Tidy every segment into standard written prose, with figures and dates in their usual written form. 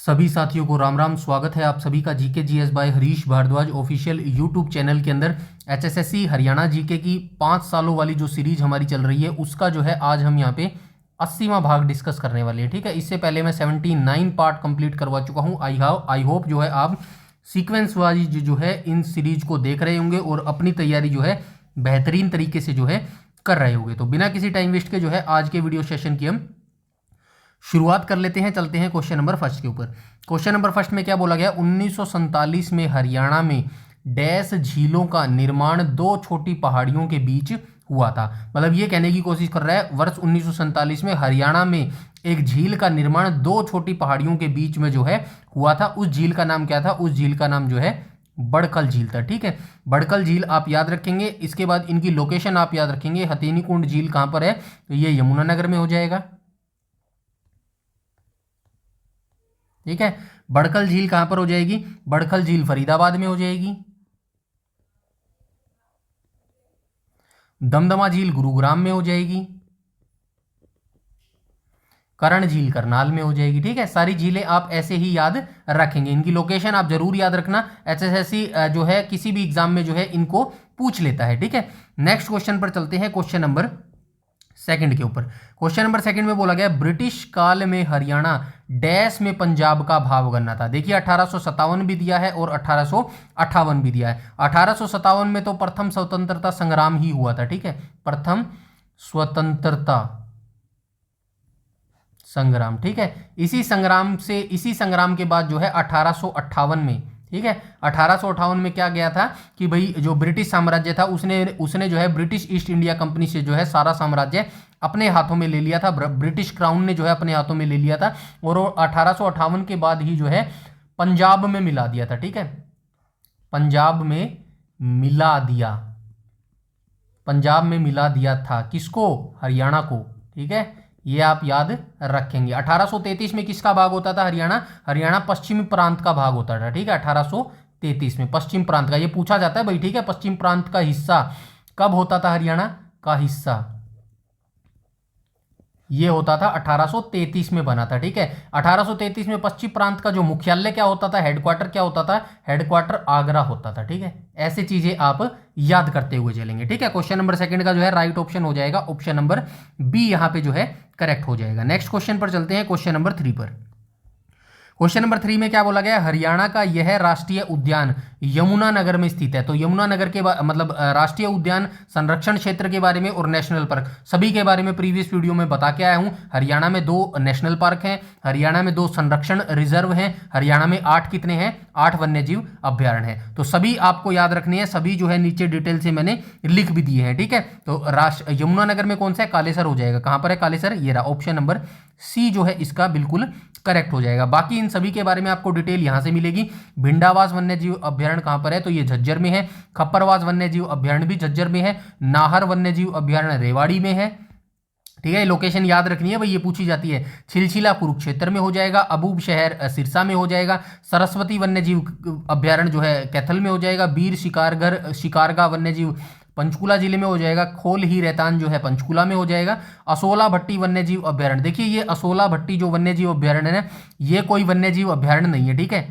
सभी साथियों को राम राम। स्वागत है आप सभी का GK GS by Harish Bhardwaj official YouTube channel के अंदर। एचएसएससी हरियाणा जीके की 5 सालों वाली जो सीरीज हमारी चल रही है उसका जो है आज हम यहाँ पे 80वां भाग डिस्कस करने वाले हैं। ठीक है, इससे पहले मैं 79 पार्ट कंप्लीट करवा चुका हूँ। आई होप जो है आप सीक्वेंस वाइज जो है इन सीरीज को देख रहे होंगे और अपनी तैयारी जो है बेहतरीन तरीके से जो है कर रहे होंगे। तो बिना किसी टाइम वेस्ट के जो है आज के वीडियो सेशन की हम शुरुआत कर लेते हैं। चलते हैं क्वेश्चन नंबर फर्स्ट के ऊपर। क्वेश्चन नंबर फर्स्ट में क्या बोला गया, 1947 में हरियाणा में डैश झीलों का निर्माण दो छोटी पहाड़ियों के बीच हुआ था। मतलब ये कहने की कोशिश कर रहा है वर्ष 1947 में हरियाणा में एक झील का निर्माण दो छोटी पहाड़ियों के बीच में जो है हुआ था। उस झील का नाम क्या था? उस झील का नाम जो है बड़कल झील था। ठीक है, बड़कल झील आप याद रखेंगे। इसके बाद इनकी लोकेशन आप याद रखेंगे। हथेनी कुंड झील कहां पर है? तो ये यमुनानगर में हो जाएगा। ठीक है, बड़कल झील कहां पर हो जाएगी? बड़कल झील फरीदाबाद में हो जाएगी। दमदमा झील गुरुग्राम में हो जाएगी। करण झील करनाल में हो जाएगी। ठीक है, सारी झीलें आप ऐसे ही याद रखेंगे। इनकी लोकेशन आप जरूर याद रखना। एचएसएससी जो है किसी भी एग्जाम में जो है इनको पूछ लेता है। ठीक है, नेक्स्ट क्वेश्चन पर चलते हैं, क्वेश्चन नंबर सेकंड के ऊपर। क्वेश्चन नंबर सेकंड में बोला गया ब्रिटिश काल में हरियाणा डैश में पंजाब का भाग बनना था। देखिए 1857 भी दिया है और 1858 भी दिया है। 1857 में तो प्रथम स्वतंत्रता संग्राम ही हुआ था। ठीक है, प्रथम स्वतंत्रता संग्राम। ठीक है, इसी संग्राम के बाद जो है 1858 में, ठीक है, 1858 में क्या गया था कि भाई जो ब्रिटिश साम्राज्य था उसने जो है ब्रिटिश ईस्ट इंडिया कंपनी से जो है सारा साम्राज्य अपने हाथों में ले लिया था। ब्रिटिश क्राउन ने जो है अपने हाथों में ले लिया था और 1858 के बाद ही जो है पंजाब में मिला दिया था। ठीक है, पंजाब में मिला दिया, पंजाब में मिला दिया था किसको? हरियाणा को। ठीक है, ये आप याद रखेंगे। 1833 में किसका भाग होता था? हरियाणा पश्चिमी प्रांत का भाग होता था। ठीक है, 1833 में पश्चिम प्रांत का, ये पूछा जाता है भाई। ठीक है, पश्चिम प्रांत का हिस्सा कब होता था? हरियाणा का हिस्सा ये होता था 1833 में बना था। ठीक है, 1833 में पश्चिम प्रांत का जो मुख्यालय क्या होता था, हेडक्वार्टर क्या होता था? हेडक्वार्टर आगरा होता था। ठीक है, ऐसी चीजें आप याद करते हुए चलेंगे। ठीक है, क्वेश्चन नंबर सेकंड का जो है राइट ऑप्शन हो जाएगा ऑप्शन नंबर बी, यहां पे जो है करेक्ट हो जाएगा। नेक्स्ट क्वेश्चन पर चलते हैं, क्वेश्चन नंबर 3 पर। क्वेश्चन नंबर 3 में क्या बोला गया? हरियाणा का यह राष्ट्रीय उद्यान यमुनानगर में स्थित है। तो यमुनानगर के मतलब राष्ट्रीय उद्यान, संरक्षण क्षेत्र के बारे में और नेशनल पार्क सभी के बारे में प्रीवियस वीडियो में बता के आया हूं। हरियाणा में 2 नेशनल पार्क हैं, हरियाणा में 2 संरक्षण रिजर्व हैं, हरियाणा में 8 कितने हैं? 8 वन्यजीव अभ्यारण्य हैं। तो सभी आपको याद रखने हैं, सभी जो है नीचे डिटेल से मैंने लिख भी दिए हैं। ठीक है, तो यमुनानगर में कौन सा है? कालेसर हो जाएगा। कहां पर है कालेसर? ये रहा, ऑप्शन नंबर सी जो है इसका बिल्कुल करेक्ट हो जाएगा। बाकी इन सभी के बारे में आपको डिटेल यहां से मिलेगी। भिंडावास वन्यजीव अभ्यारण्य कहां पर है? तो ये झज्जर में है। खप्परवास वन्यजीव अभ्यारण्य भी झज्जर में है। नाहर वन्यजीव अभ्यारण्य रेवाड़ी में है। ठीक है, लोकेशन याद रखनी है भाई, ये पूछी जाती है। छिलछिला कुरुक्षेत्र में हो जाएगा। अबूब शहर सिरसा में हो जाएगा। सरस्वती वन्यजीव अभ्यारण्य जो है कैथल में हो जाएगा। बीर शिकारगा वन्यजीव पंचकुला जिले में हो जाएगा। खोल ही रहतान जो है पंचकुला में हो जाएगा। असोला भट्टी वन्यजीव अभ्यारण्य, देखिए ये असोला भट्टी जो वन्यजीव अभ्यारण्य है ये कोई वन्यजीव अभ्यारण्य नहीं है। ठीक है,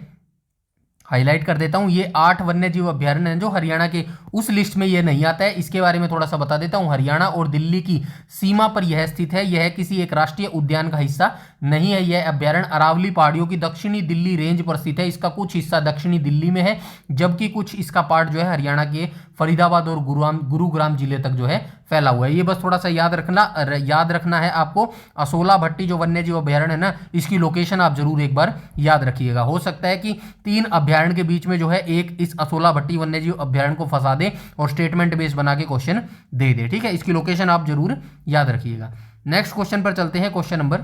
हाईलाइट कर देता हूं, ये 8 वन्यजीव अभ्यारण्य हैं जो हरियाणा के उस लिस्ट में ये नहीं आता है। इसके बारे में थोड़ा सा बता देता हूं। हरियाणा और दिल्ली की सीमा पर यह स्थित है। यह किसी एक राष्ट्रीय उद्यान का हिस्सा नहीं है। यह अभ्यारण्य अरावली पहाड़ियों की दक्षिणी दिल्ली रेंज पर स्थित है। इसका कुछ हिस्सा दक्षिणी दिल्ली में है जबकि कुछ इसका पार्ट जो है हरियाणा के फरीदाबाद और गुरुग्राम जिले तक जो है फैला हुआ है। ये बस थोड़ा सा याद रखना है आपको। असोला भट्टी जो वन्यजीव अभ्यारण्य है ना, इसकी लोकेशन आप जरूर एक बार याद रखिएगा। हो सकता है कि 3 अभ्यारण्य के बीच में जो है एक इस असोला भट्टी वन्यजीव अभ्यारण्य को फंसा दे और स्टेटमेंट बेस बना के क्वेश्चन दे दे। ठीक है, इसकी लोकेशन आप जरूर याद रखिएगा। नेक्स्ट क्वेश्चन पर चलते हैं, क्वेश्चन नंबर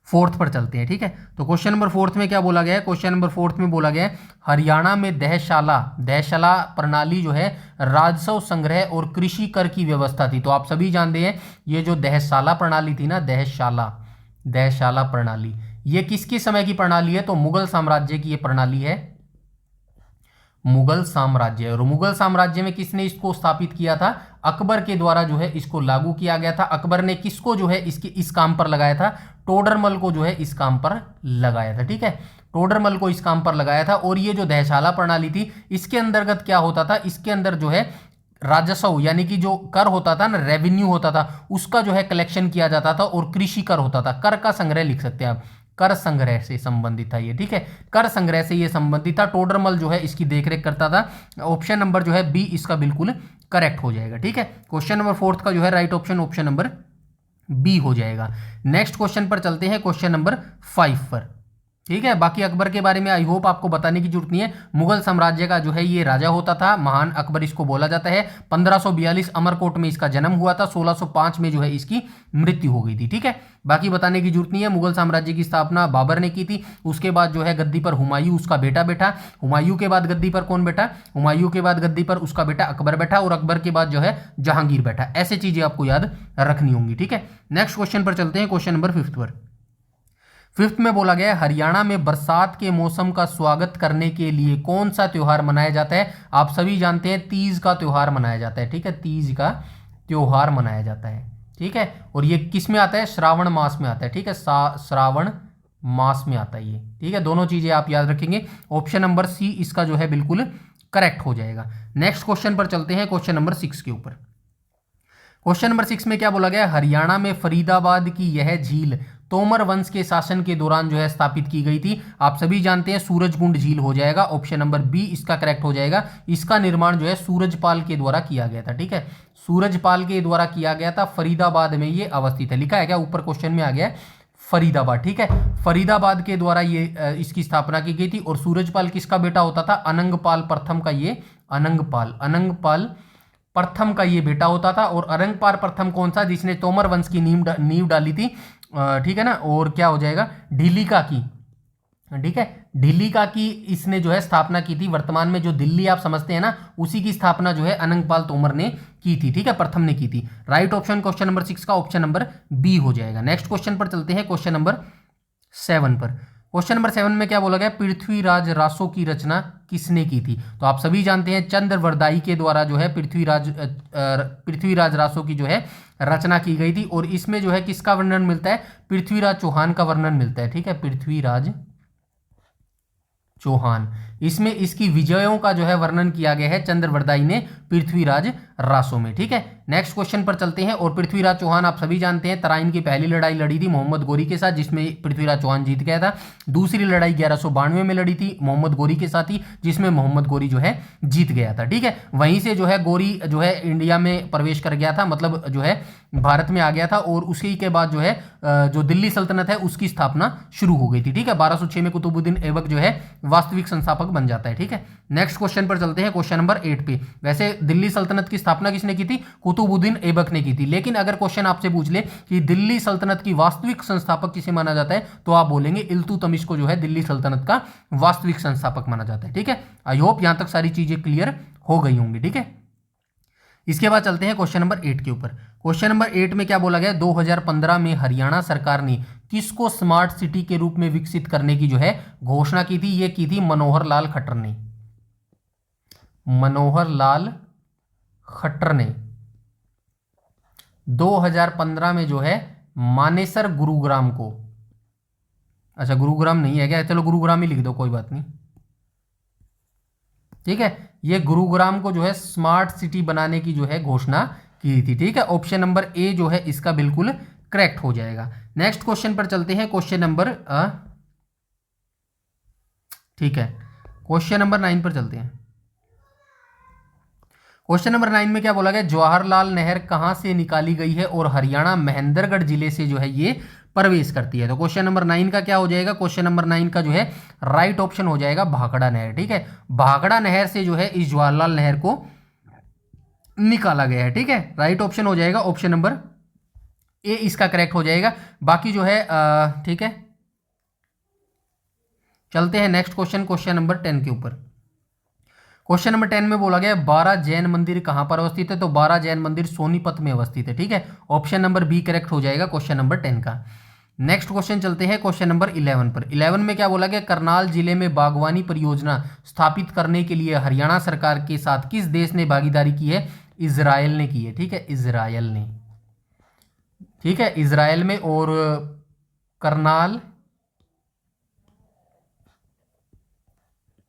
4 पर चलते हैं। ठीक है, तो क्वेश्चन नंबर 4 में क्या बोला गया है? क्वेश्चन नंबर 4 में बोला गया है हरियाणा में दहशाला प्रणाली जो है राजस्व संग्रह और कृषि कर की व्यवस्था थी। तो आप सभी जानते हैं ये जो दहशाला प्रणाली थी ना, दहशाला प्रणाली, ये किसके समय की प्रणाली है? तो मुगल साम्राज्य की ये प्रणाली है। मुगल साम्राज्य, और मुगल साम्राज्य में किसने इसको स्थापित किया था? अकबर के द्वारा जो है इसको लागू किया गया था। अकबर ने किसको जो है इसके इस काम पर लगाया था, टोडरमल को जो है इस काम पर लगाया था, ठीक है, टोडरमल को इस काम पर लगाया था। और ये जो दहशाला प्रणाली थी इसके अंतर्गत क्या होता था, इसके अंदर जो है राजस्व यानी कि जो कर होता था ना, रेवेन्यू होता था, उसका जो है कलेक्शन किया जाता था और कृषि कर होता था। कर का संग्रह लिख सकते हैं आप, कर संग्रह से संबंधित था ये, ठीक है, कर संग्रह से ये संबंधित था। टोडरमल जो है इसकी देखरेख करता था। ऑप्शन नंबर जो है बी इसका बिल्कुल करेक्ट हो जाएगा, ठीक है। क्वेश्चन नंबर 4 का जो है right option option number B हो जाएगा। नेक्स्ट क्वेश्चन पर चलते हैं, क्वेश्चन नंबर 5 पर, ठीक है। बाकी अकबर के बारे में आई होप आपको बताने की जरूरत नहीं है। मुगल साम्राज्य का जो है ये राजा होता था, महान अकबर इसको बोला जाता है। 1542 अमरकोट में इसका जन्म हुआ था, 1605 में जो है इसकी मृत्यु हो गई थी, ठीक है। बाकी बताने की जरूरत नहीं है। मुगल साम्राज्य की स्थापना बाबर ने की थी। उसके बाद जो है गद्दी पर हुमायूं उसका बेटा बैठा। हुमायूं के बाद गद्दी पर कौन बैठा, हुमायूं के बाद गद्दी पर उसका बेटा अकबर बैठा, और अकबर के बाद जो है जहांगीर बैठा। ऐसे चीजें आपको याद रखनी होंगी, ठीक है। नेक्स्ट क्वेश्चन पर चलते हैं, क्वेश्चन नंबर 5 पर। 5th में बोला गया है हरियाणा में बरसात के मौसम का स्वागत करने के लिए कौन सा त्योहार मनाया जाता है। आप सभी जानते हैं तीज का त्योहार मनाया जाता है, ठीक है, तीज का त्योहार मनाया जाता है, ठीक है। और ये किस में आता है, श्रावण मास में आता है, ठीक है, श्रावण मास में आता है ये, ठीक है। दोनों चीजें आप याद रखेंगे। ऑप्शन नंबर सी इसका जो है बिल्कुल करेक्ट हो जाएगा। नेक्स्ट क्वेश्चन पर चलते हैं, क्वेश्चन नंबर 6 के ऊपर। क्वेश्चन नंबर 6 में क्या बोला गया, हरियाणा में फरीदाबाद की यह झील तोमर वंश के शासन के दौरान जो है स्थापित की गई थी। आप सभी जानते हैं सूरजकुंड झील हो जाएगा। ऑप्शन नंबर बी इसका करेक्ट हो जाएगा। इसका निर्माण जो है सूरजपाल के द्वारा किया गया था, ठीक है, सूरजपाल के द्वारा किया गया था। फरीदाबाद में ये अवस्थित है, लिखा है क्या ऊपर क्वेश्चन में आ गया है फरीदाबाद, ठीक है। फरीदाबाद के द्वारा ये इसकी स्थापना की गई थी। और सूरजपाल किसका बेटा होता था, अनंगपाल प्रथम का ये अनंगपाल प्रथम का ये बेटा होता था। और अनंगपाल प्रथम कौन सा, जिसने तोमर वंश की नींव डाली थी, ठीक है ना। और क्या हो जाएगा, ढीलिका की, ठीक है, ढीलिका की इसने जो है स्थापना की थी। वर्तमान में जो दिल्ली आप समझते हैं ना, उसी की स्थापना जो है अनंगपाल तोमर ने की थी, ठीक है, प्रथम ने की थी। राइट ऑप्शन क्वेश्चन नंबर 6 का ऑप्शन नंबर बी हो जाएगा। नेक्स्ट क्वेश्चन पर चलते हैं, क्वेश्चन नंबर 7 पर। क्वेश्चन नंबर 7 में क्या बोला गया, पृथ्वीराज रासो की रचना किसने की थी। तो आप सभी जानते हैं चंद्रवरदाई के द्वारा जो है पृथ्वीराज रासो की जो है रचना की गई थी। और इसमें जो है किसका वर्णन मिलता है, पृथ्वीराज चौहान का वर्णन मिलता है, ठीक है, पृथ्वीराज चौहान। इसमें इसकी विजयों का जो है वर्णन किया गया है चंद्रवरदाई ने पृथ्वीराज रासो में, ठीक है। नेक्स्ट क्वेश्चन पर चलते हैं। और पृथ्वीराज चौहान आप सभी जानते हैं तराइन की पहली लड़ाई लड़ी थी मोहम्मद गोरी के साथ, जिसमें पृथ्वीराज चौहान जीत गया था। दूसरी लड़ाई 1192 में लड़ी थी मोहम्मद गोरी के साथ ही, जिसमें मोहम्मद गोरी जो है जीत गया था, ठीक है। वहीं से जो है गोरी जो है इंडिया में प्रवेश कर गया था, मतलब जो है भारत में आ गया था। और उसी के बाद जो है जो दिल्ली सल्तनत है उसकी स्थापना शुरू हो गई थी, ठीक है। 1206 में कुतुबुद्दीन ऐबक जो है वास्तविक संस्थापक बन जाता है, ठीक है। नेक्स्ट क्वेश्चन पर चलते हैं, क्वेश्चन नंबर 8 पे। वैसे दिल्ली सल्तनत की स्थापना किसने की थी, कुतुबुद्दीन ऐबक ने की थी। लेकिन अगर क्वेश्चन आपसे पूछ ले कि दिल्ली सल्तनत की वास्तविक संस्थापक किसे माना जाता है, तो आप बोलेंगे इल्तुतमिश को जो है दिल्ली सल्तनत का वास्तविक संस्थापक माना जाता है, ठीक है। आई होप यहां तक सारी चीजें क्लियर हो गई होंगी, ठीक है। इसके बाद चलते हैं क्वेश्चन नंबर 8 के ऊपर। क्वेश्चन नंबर 8 में क्या बोला गया, 2015 में हरियाणा सरकार ने किसको स्मार्ट सिटी के रूप में विकसित करने की जो है घोषणा की थी। ये की थी मनोहर लाल खट्टर ने, मनोहर लाल खट्टर ने 2015 में जो है मानेसर गुरुग्राम को, अच्छा गुरुग्राम नहीं है क्या, चलो गुरुग्राम ही लिख दो, कोई बात नहीं, ठीक है। ये गुरुग्राम को जो है स्मार्ट सिटी बनाने की जो है घोषणा की थी, ठीक है। ऑप्शन नंबर ए जो है इसका बिल्कुल करेक्ट हो जाएगा। नेक्स्ट क्वेश्चन पर चलते हैं, क्वेश्चन नंबर ठीक है, क्वेश्चन नंबर 9 पर चलते हैं। क्वेश्चन नंबर 9 में क्या बोला गया, जवाहरलाल नहर कहां से निकाली गई है और हरियाणा महेंद्रगढ़ जिले से जो है ये प्रवेश करती है। तो क्वेश्चन नंबर 9 का क्या हो जाएगा, क्वेश्चन नंबर 9 का जो है राइट ऑप्शन हो जाएगा भाखड़ा नहर, ठीक है। भाखड़ा नहर से जो है इस जवाहरलाल नहर को निकाला गया है, ठीक है। राइट ऑप्शन हो जाएगा ऑप्शन नंबर ए इसका करेक्ट हो जाएगा। बाकी जो है ठीक है, चलते हैं नेक्स्ट क्वेश्चन, क्वेश्चन नंबर 10 के ऊपर। क्वेश्चन नंबर 10 में बोला गया 12 जैन मंदिर कहां पर अवस्थित है। तो 12 जैन मंदिर सोनीपत में अवस्थित है, ठीक है। ऑप्शन नंबर बी करेक्ट हो जाएगा क्वेश्चन नंबर 10 का। नेक्स्ट क्वेश्चन चलते हैं क्वेश्चन नंबर 11 पर। 11 में क्या बोला गया, करनाल जिले में बागवानी परियोजना स्थापित करने के लिए हरियाणा सरकार के साथ किस देश ने भागीदारी की है। इजराइल ने की है, ठीक है, इजराइल ने, ठीक है, इजराइल में, और करनाल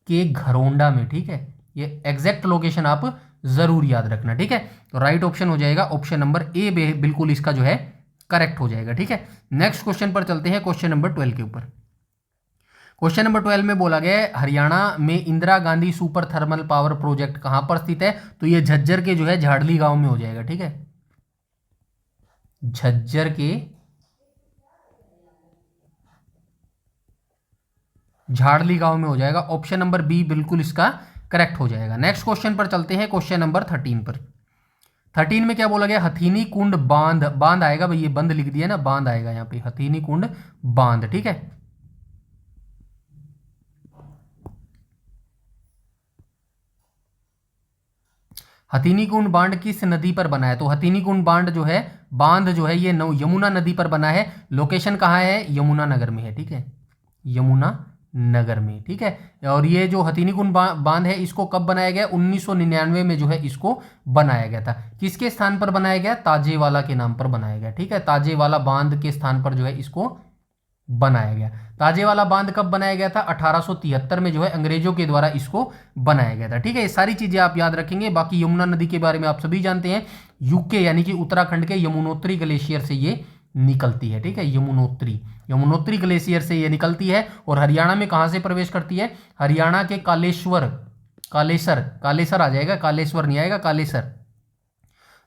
के घरोंडा में, ठीक है। ये एग्जैक्ट लोकेशन आप जरूर याद रखना, ठीक है। तो राइट ऑप्शन हो जाएगा ऑप्शन नंबर ए, बिल्कुल इसका जो है करेक्ट हो जाएगा, ठीक है। नेक्स्ट क्वेश्चन पर चलते हैं, क्वेश्चन नंबर 12 के ऊपर। क्वेश्चन नंबर 12 में बोला गया है हरियाणा में Indira Gandhi super thermal power project कहां पर स्थित है? तो ये झज्जर के जो है झाड़ली गांव में हो जाएगा, ठीक है, झज्जर के झाड़ली गांव में हो जाएगा। ऑप्शन नंबर बी बिल्कुल इसका करेक्ट हो जाएगा। नेक्स्ट क्वेश्चन पर चलते हैं, क्वेश्चन नंबर 13 पर। 13 में क्या बोला गया? हथीनी कुंड बांध, बांध आएगा भाई, ये बंद लिख दिया ना, बांध आएगा यहाँ पे, हथीनी कुंड बांध, ठीक है। हथीनी कुंड बांध किस नदी पर बना है? तो हथीनी कुंड बांध जो है, बांध जो है ये यमुना नदी पर बना है। लोकेशन कहाँ है? यमुना नगर में है, ठीक है, यमुना नगर में, ठीक है। और ये जो हथीनी कुंड बांध है, इसको कब बनाया गया? 1999 में जो है इसको बनाया गया था। किसके स्थान पर बनाया गया? ताजेवाला के नाम पर बनाया गया, ठीक है, ताजेवाला बांध के स्थान पर जो है इसको बनाया गया। ताजेवाला बांध कब बनाया गया था? 1873 में जो है अंग्रेजों के द्वारा इसको बनाया गया था, ठीक है। ये सारी चीजें आप याद रखेंगे। बाकी यमुना नदी के बारे में आप सभी जानते हैं, यूके यानी कि उत्तराखंड के यमुनोत्री ग्लेशियर से ये निकलती है, ठीक है, यमुनोत्री ग्लेशियर से ये निकलती है। और हरियाणा में कहां से प्रवेश करती है? हरियाणा के कालेसर आ जाएगा, कालेश्वर नहीं आएगा, कालेसर,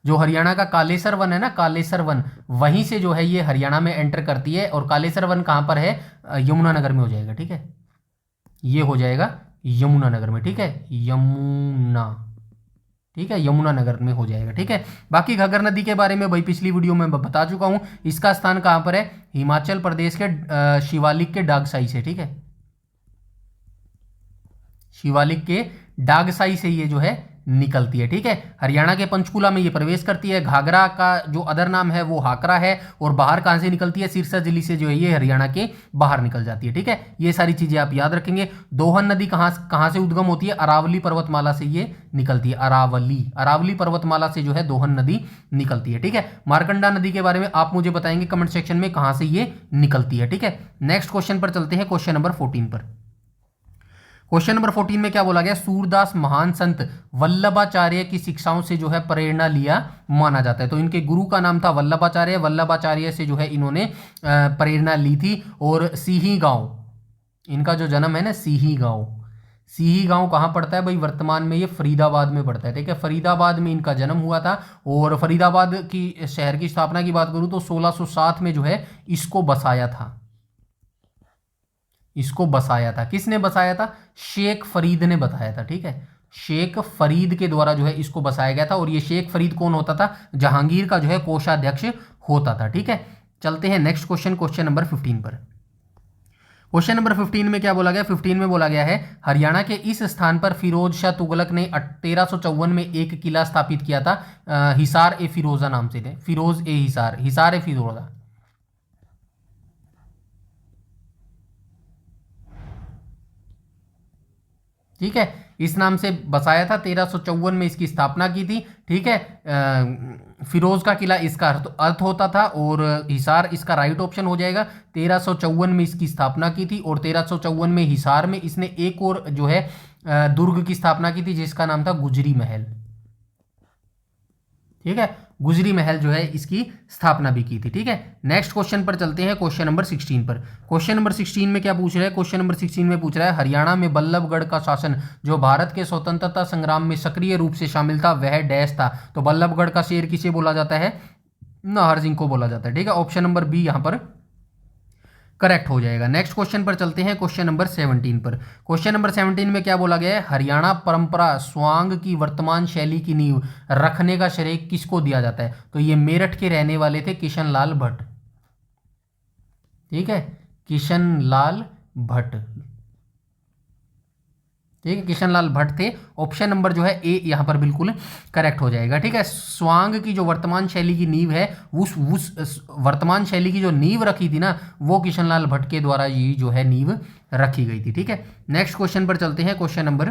जो हरियाणा का कालेसर वन है ना, कालेसर वन, वहीं से जो है ये हरियाणा में एंटर करती है। और कालेसर वन कहां पर है? यमुनानगर में हो जाएगा, ठीक है, ये हो जाएगा यमुनानगर में, ठीक है, ठीक है, यमुनानगर में हो जाएगा, ठीक है। बाकी घग्गर नदी के बारे में भाई पिछली वीडियो में बता चुका हूं। इसका स्थान कहां पर है? हिमाचल प्रदेश के शिवालिक के डागसाई से, ठीक है, शिवालिक के डागसाई से ये जो है निकलती है, ठीक है। हरियाणा के पंचकुला में ये प्रवेश करती है। घाघरा का जो अदर नाम है वो हाकरा है। और बाहर कहां से निकलती है? सिरसा जिले से जो है ये हरियाणा के बाहर निकल जाती है, ठीक है। ये सारी चीजें आप याद रखेंगे। दोहन नदी कहां से उद्गम होती है? अरावली पर्वतमाला से ये निकलती है, अरावली पर्वतमाला से जो है दोहन नदी निकलती है, ठीक है। मारकंडा नदी के बारे में आप मुझे बताएंगे कमेंट सेक्शन में कहां से ये निकलती है, ठीक है। नेक्स्ट क्वेश्चन पर चलते हैं, क्वेश्चन नंबर 14 पर। क्वेश्चन नंबर 14 में क्या बोला गया? सूरदास महान संत वल्लभाचार्य की शिक्षाओं से जो है प्रेरणा लिया माना जाता है। तो इनके गुरु का नाम था वल्लभाचार्य। वल्लभाचार्य से जो है इन्होंने प्रेरणा ली थी। और सीही गांव, इनका जो जन्म है ना, सीही गांव कहाँ पड़ता है भाई? वर्तमान में ये फरीदाबाद में पड़ता है, ठीक है, फरीदाबाद में इनका जन्म हुआ था। और फरीदाबाद की शहर की स्थापना की बात करूँ तो 1607 में जो है इसको बसाया था। किसने बसाया था? शेख फरीद ने बताया था, ठीक है, शेख फरीद के द्वारा जो है इसको बसाया गया था। और ये शेख फरीद कौन होता था? जहांगीर का जो है कोषाध्यक्ष होता था, ठीक है। चलते हैं नेक्स्ट क्वेश्चन, क्वेश्चन नंबर 15 पर। क्वेश्चन नंबर 15 में क्या बोला गया? 15 में बोला गया है हरियाणा के इस स्थान पर फिरोज शाह तुगलक ने 1354 में एक किला स्थापित किया था, हिसार ए फिरोजा नाम से, हिसार ए फिरोजा, ठीक है, इस नाम से बसाया था। 1354 में इसकी स्थापना की थी, ठीक है। फिरोज का किला इसका अर्थ होता था। और हिसार इसका राइट ऑप्शन हो जाएगा। 1354 में इसकी स्थापना की थी। और 1354 में हिसार में इसने एक और जो है दुर्ग की स्थापना की थी, जिसका नाम था गुजरी महल, ठीक है, गुजरी महल जो है इसकी स्थापना भी की थी, ठीक है। नेक्स्ट क्वेश्चन पर चलते हैं, क्वेश्चन नंबर 16 पर। क्वेश्चन नंबर 16 में क्या पूछ रहा है? क्वेश्चन नंबर 16 में पूछ रहा है हरियाणा में बल्लभगढ़ का शासन जो भारत के स्वतंत्रता संग्राम में सक्रिय रूप से शामिल था वह डैश था। तो बल्लभगढ़ का शेर किसे बोला जाता है? नाहर सिंह को बोला जाता है, ठीक है। ऑप्शन नंबर बी यहां पर करेक्ट हो जाएगा। नेक्स्ट क्वेश्चन पर चलते हैं, क्वेश्चन नंबर 17 पर। क्वेश्चन नंबर 17 में क्या बोला गया है? हरियाणा परंपरा स्वांग की वर्तमान शैली की नींव रखने का श्रेय किसको दिया जाता है? तो ये मेरठ के रहने वाले थे किशन लाल भट्ट, ठीक है, किशन लाल भट्ट, ठीक है, किशन लाल भट्ट थे। ऑप्शन नंबर जो है ए यहां पर बिल्कुल करेक्ट हो जाएगा, ठीक है। स्वांग की जो वर्तमान शैली की नींव है, उस वर्तमान शैली की जो नींव रखी थी ना, वो किशन लाल भट्ट के द्वारा ये जो है नींव रखी गई थी, ठीक है। नेक्स्ट क्वेश्चन पर चलते हैं, क्वेश्चन नंबर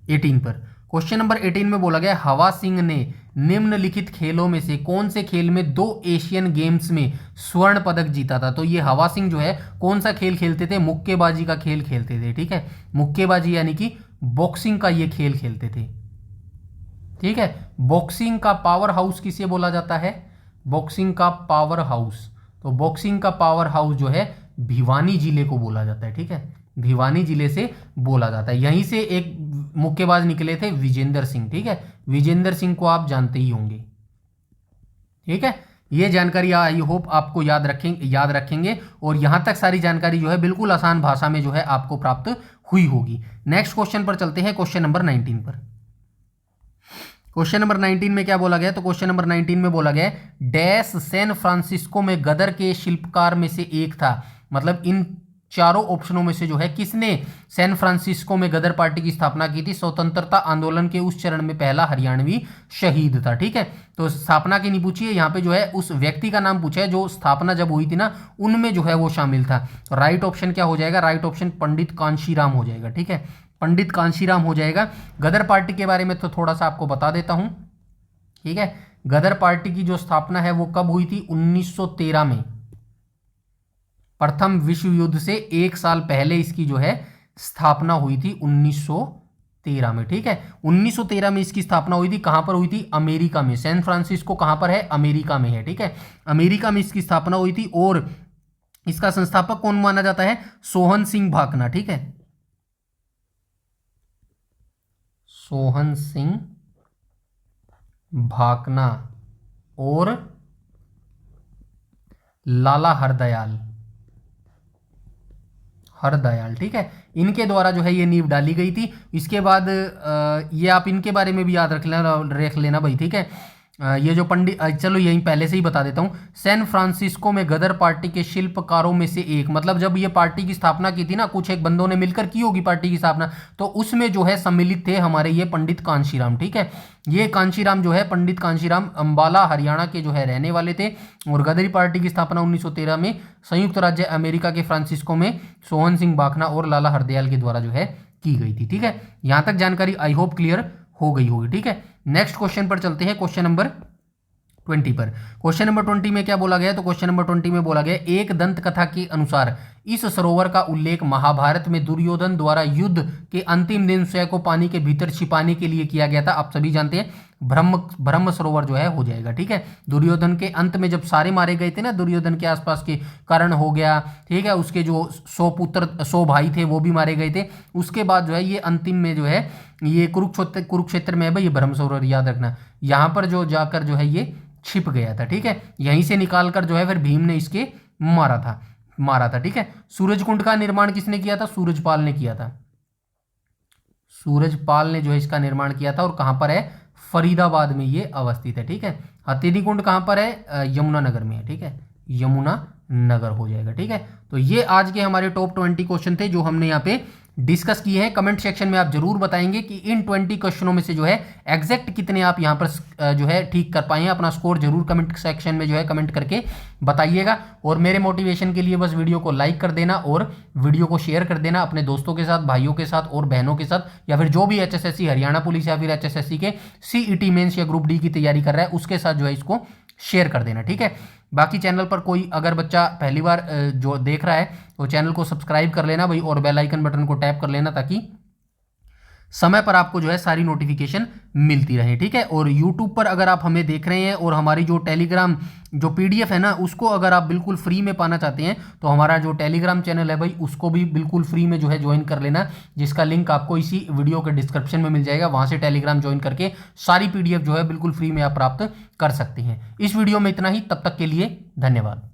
18 पर। क्वेश्चन नंबर 18 में बोला गया हवा सिंह ने निम्नलिखित खेलों में से कौन से खेल में 2 एशियन गेम्स में स्वर्ण पदक जीता था। तो ये हवा सिंह जो है कौन सा खेल खेलते थे, मुक्केबाजी का खेल खेलते थे, ठीक है, मुक्केबाजी यानी कि बॉक्सिंग का ये खेल खेलते थे, ठीक है। बॉक्सिंग का पावर हाउस किसे बोला जाता है, बॉक्सिंग का पावर हाउस, तो बॉक्सिंग का पावर हाउस जो है भिवानी जिले को बोला जाता है, ठीक है, भिवानी जिले से बोला जाता है। यहीं से एक मुक्केबाज निकले थे विजेंद्र सिंह, ठीक है, विजेंद्र सिंह को आप जानते ही होंगे, ठीक है। ये जानकारी आई होप आपको याद रखेंगे और यहां तक सारी जानकारी जो है बिल्कुल आसान भाषा में जो है आपको प्राप्त हुई होगी। नेक्स्ट क्वेश्चन पर चलते हैं, क्वेश्चन नंबर 19 पर। क्वेश्चन नंबर 19 में क्या बोला गया, तो क्वेश्चन नंबर 19 में बोला गया डैश सैन फ्रांसिस्को में गदर के शिल्पकार में से एक था। मतलब इन चारों ऑप्शनों में से जो है किसने सैन फ्रांसिस्को में गदर पार्टी की स्थापना की थी। स्वतंत्रता आंदोलन के उस चरण में पहला हरियाणवी शहीद था, ठीक है। तो स्थापना की नहीं पूछी है, यहाँ पे जो है उस व्यक्ति का नाम पूछा है जो स्थापना जब हुई थी ना उनमें जो है वो शामिल था। राइट ऑप्शन क्या हो जाएगा, राइट ऑप्शन पंडित कांशीराम हो जाएगा, ठीक है, पंडित कांशीराम हो जाएगा। गदर पार्टी के बारे में तो थोड़ा सा आपको बता देता हूं, ठीक है। गदर पार्टी की जो स्थापना है वो कब हुई थी, 1913 में, प्रथम विश्व युद्ध से 1 साल पहले इसकी जो है स्थापना हुई थी 1913 में, ठीक है। 1913 में इसकी स्थापना हुई थी, कहां पर हुई थी, अमेरिका में। सैन फ्रांसिस्को कहां पर है, अमेरिका में है, ठीक है, अमेरिका में इसकी स्थापना हुई थी। और इसका संस्थापक कौन माना जाता है, सोहन सिंह भाकना, ठीक है, सोहन सिंह भाकना और लाला हरदयाल, ठीक है, इनके द्वारा जो है ये नींव डाली गई थी। इसके बाद ये आप इनके बारे में भी याद रख लेना भाई, ठीक है। ये जो पंडित, चलो यही पहले से ही बता देता हूँ। सैन फ्रांसिस्को में गदर पार्टी के शिल्पकारों में से एक, मतलब जब ये पार्टी की स्थापना की थी ना, कुछ एक बंदों ने मिलकर की होगी पार्टी की स्थापना, तो उसमें जो है सम्मिलित थे हमारे ये पंडित कांशीराम, ठीक है। ये कांशीराम जो है, पंडित कांशीराम अंबाला हरियाणा के जो है रहने वाले थे। और गदरी पार्टी की स्थापना 1913 में संयुक्त राज्य अमेरिका के फ्रांसिस्को में सोहन सिंह भाकना और लाला हरदयाल के द्वारा जो है की गई थी, ठीक है। यहां तक जानकारी आई होप क्लियर हो गई होगी, ठीक है। नेक्स्ट क्वेश्चन पर चलते हैं, क्वेश्चन नंबर 20 पर। क्वेश्चन नंबर 20 में क्या बोला गया, तो क्वेश्चन नंबर 20 में बोला गया एक दंत कथा के अनुसार इस सरोवर का उल्लेख महाभारत में दुर्योधन द्वारा युद्ध के अंतिम दिन स्वयं को पानी के भीतर छिपाने के लिए किया गया था। आप सभी जानते हैं ब्रह्म सरोवर जो है हो जाएगा, ठीक है। दुर्योधन के अंत में जब सारे मारे गए थे ना, दुर्योधन के आसपास के कर्ण हो गया, ठीक है, उसके जो 100 भाई थे वो भी मारे गए थे। उसके बाद जो है ये अंतिम में जो है ये कुरुक्षेत्र में है भाई, ये ब्रह्म सरोवर याद रखना, यहाँ पर जो जाकर जो है ये छिप गया था, ठीक है। यहीं से निकालकर जो है फिर भीम ने इसके मारा था, ठीक है। सूरजकुंड का निर्माण किसने किया था, सूरजपाल ने किया था, सूरजपाल ने जो है इसका निर्माण किया था। और कहां पर है, फरीदाबाद में ये अवस्थित है, ठीक है। हथेली कुंड कहां पर है, यमुनानगर में है, ठीक है, यमुनानगर हो जाएगा, ठीक है। तो ये आज के हमारे टॉप 20 क्वेश्चन थे जो हमने यहाँ पे डिस्कस किए हैं। कमेंट सेक्शन में आप जरूर बताएंगे कि इन 20 क्वेश्चनों में से जो है एग्जैक्ट कितने आप यहाँ पर जो है ठीक कर पाए हैं। अपना स्कोर जरूर कमेंट सेक्शन में जो है कमेंट करके बताइएगा। और मेरे मोटिवेशन के लिए बस वीडियो को लाइक कर देना और वीडियो को शेयर कर देना अपने दोस्तों के साथ, भाइयों के साथ और बहनों के साथ, या फिर जो भी HSSC हरियाणा पुलिस या फिर HSSC के CET मेंस या ग्रुप D की तैयारी कर रहा है उसके साथ जो है इसको शेयर कर देना, ठीक है। बाकी चैनल पर कोई अगर बच्चा पहली बार जो देख रहा है तो चैनल को सब्सक्राइब कर लेना भाई और बेल आइकन बटन को टैप कर लेना ताकि समय पर आपको जो है सारी नोटिफिकेशन मिलती रहे, ठीक है। और YouTube पर अगर आप हमें देख रहे हैं और हमारी जो टेलीग्राम जो PDF है ना उसको अगर आप बिल्कुल फ्री में पाना चाहते हैं तो हमारा जो टेलीग्राम चैनल है भाई उसको भी बिल्कुल फ्री में जो है ज्वाइन कर लेना, जिसका लिंक आपको इसी वीडियो के डिस्क्रिप्शन में मिल जाएगा। वहां से टेलीग्राम ज्वाइन करके सारी PDF जो है बिल्कुल फ्री में आप प्राप्त कर सकते हैं। इस वीडियो में इतना ही, तब तक के लिए धन्यवाद।